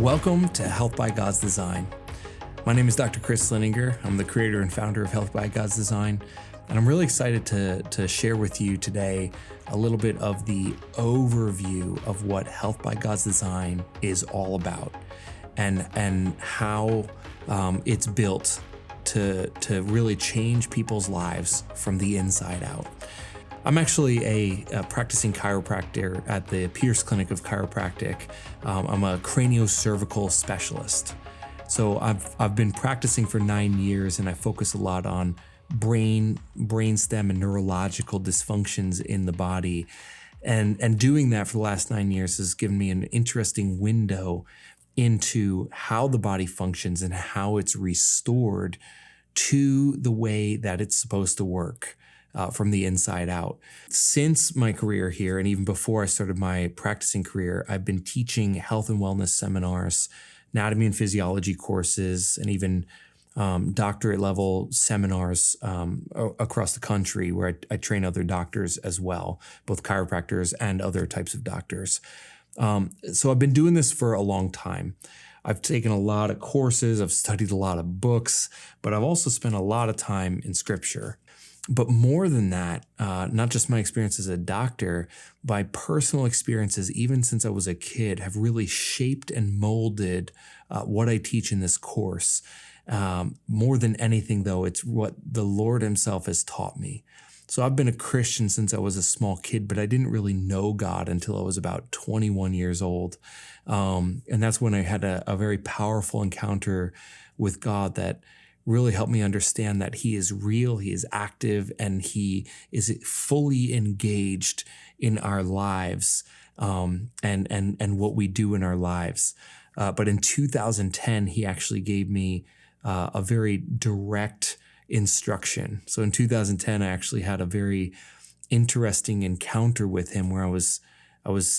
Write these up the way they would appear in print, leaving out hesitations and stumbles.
Welcome to Health by God's Design. My name is Dr. Chris Slininger. I'm the creator and founder of Health by God's Design, and I'm really excited to share with you today a little bit of the overview of what Health by God's Design is all about, and how it's built to really change people's lives from the inside out. I'm actually a practicing chiropractor at the Pierce Clinic of Chiropractic. I'm a craniocervical specialist. So I've been practicing for 9 years, and I focus a lot on brainstem and neurological dysfunctions in the body. And doing that for the last 9 years has given me an interesting window into how the body functions and how it's restored to the way that it's supposed to work. From the inside out. Since my career here, and even before I started my practicing career, I've been teaching health and wellness seminars, anatomy and physiology courses, and even doctorate level seminars across the country where I train other doctors as well, both chiropractors and other types of doctors. So I've been doing this for a long time. I've taken a lot of courses, I've studied a lot of books, but I've also spent a lot of time in scripture. But more than that, not just my experience as a doctor, my personal experiences, even since I was a kid, have really shaped and molded what I teach in this course. More than anything, though, it's what the Lord himself has taught me. So I've been a Christian since I was a small kid, but I didn't really know God until I was about 21 years old. And that's when I had a very powerful encounter with God that really helped me understand that he is real, he is active, and he is fully engaged in our lives and what we do in our lives. But in 2010, he actually gave me a very direct instruction. So in 2010, I actually had a very interesting encounter with him where I was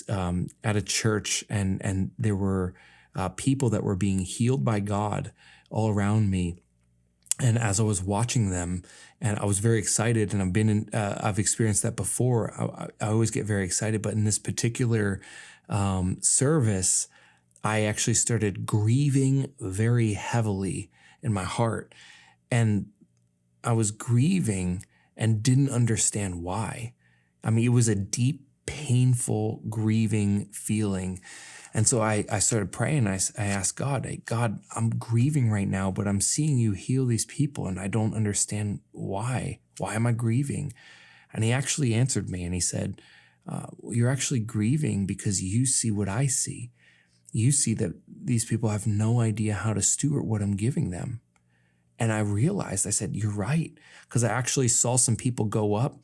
at a church and there were people that were being healed by God all around me. And as I was watching them, and I was very excited, and I've experienced that before. I always get very excited, but in this particular service, I actually started grieving very heavily in my heart, and I was grieving and didn't understand why. I mean, it was a deep, painful, grieving feeling. And so I started praying. I asked God, hey, God, I'm grieving right now, but I'm seeing you heal these people, and I don't understand why. Why am I grieving? And he actually answered me, and he said, you're actually grieving because you see what I see. You see that these people have no idea how to steward what I'm giving them. And I realized, I said, you're right, because I actually saw some people go up.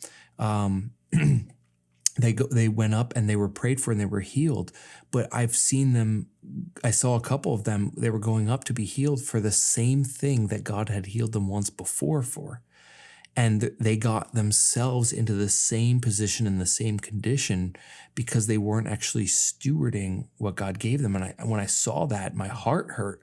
They went up and they were prayed for and they were healed. But I've seen them, I saw a couple of them, they were going up to be healed for the same thing that God had healed them once before for. And they got themselves into the same position and the same condition because they weren't actually stewarding what God gave them. And when I saw that, my heart hurt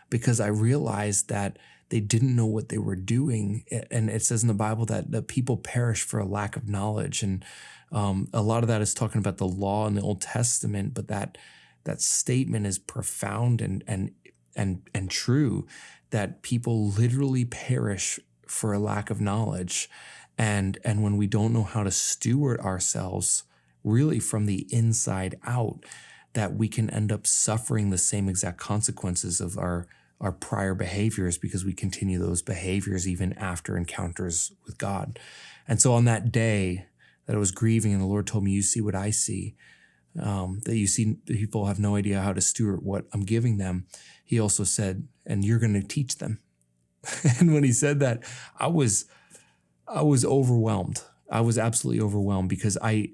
because I realized that they didn't know what they were doing. And it says in the Bible that the people perish for a lack of knowledge. And a lot of that is talking about the law in the Old Testament, but that statement is profound and true, that people literally perish for a lack of knowledge. And when we don't know how to steward ourselves really from the inside out, that we can end up suffering the same exact consequences of our prior behaviors because we continue those behaviors even after encounters with God. And so on that day that I was grieving and the Lord told me, you see what I see, that you see the people have no idea how to steward what I'm giving them. He also said, and you're going to teach them. And when he said that, I was overwhelmed. I was absolutely overwhelmed because I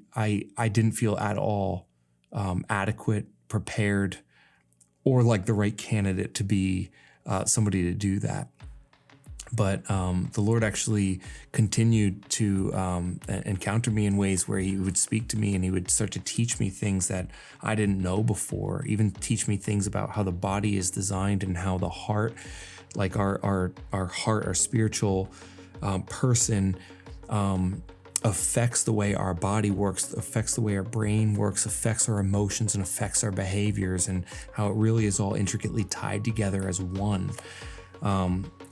didn't feel at all adequate, prepared, or like the right candidate to be somebody to do that. But the Lord actually continued to encounter me in ways where he would speak to me and he would start to teach me things that I didn't know before, even teach me things about how the body is designed and how the heart, like our heart, our spiritual person affects the way our body works, affects the way our brain works, affects our emotions, and affects our behaviors, and how it really is all intricately tied together as one.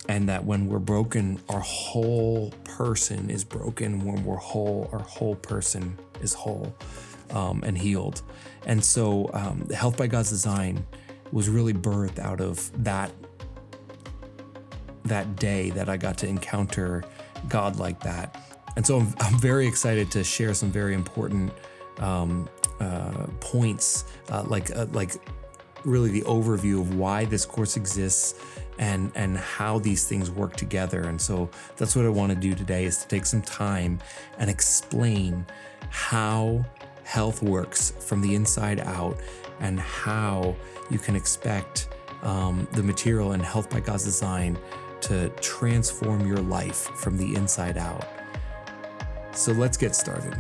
And that when we're broken, our whole person is broken. When we're whole, our whole person is whole and healed. And so the Health by God's Design was really birthed out of that day that I got to encounter God like that. And so I'm very excited to share some very important points, like really the overview of why this course exists and how these things work together. And so that's what I want to do today, is to take some time and explain how health works from the inside out, and how you can expect the material in Health by God's Design to transform your life from the inside out. So let's get started.